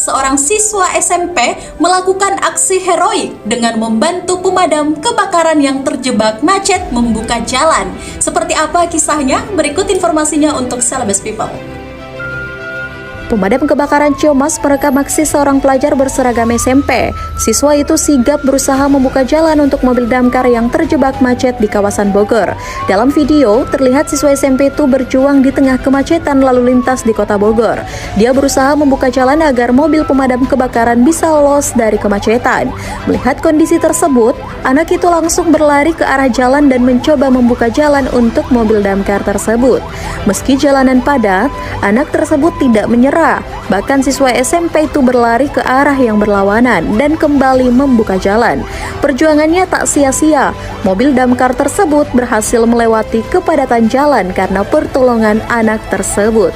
Seorang siswa SMP melakukan aksi heroik dengan membantu pemadam kebakaran yang terjebak macet membuka jalan. Seperti apa kisahnya? Berikut informasinya untuk Celebes People. Pemadam kebakaran Ciamas merekam aksi seorang pelajar berseragam SMP. Siswa itu sigap berusaha membuka jalan untuk mobil damkar yang terjebak macet di kawasan Bogor. Dalam video, terlihat siswa SMP itu berjuang di tengah kemacetan lalu lintas di kota Bogor. Dia berusaha membuka jalan agar mobil pemadam kebakaran bisa lolos dari kemacetan. Melihat kondisi tersebut, anak itu langsung berlari ke arah jalan dan mencoba membuka jalan untuk mobil damkar tersebut. Meski jalanan padat, anak tersebut tidak menyerah. Bahkan siswa SMP itu berlari ke arah yang berlawanan dan kembali membuka jalan. Perjuangannya tak sia-sia. Mobil damkar tersebut berhasil melewati kepadatan jalan karena pertolongan anak tersebut.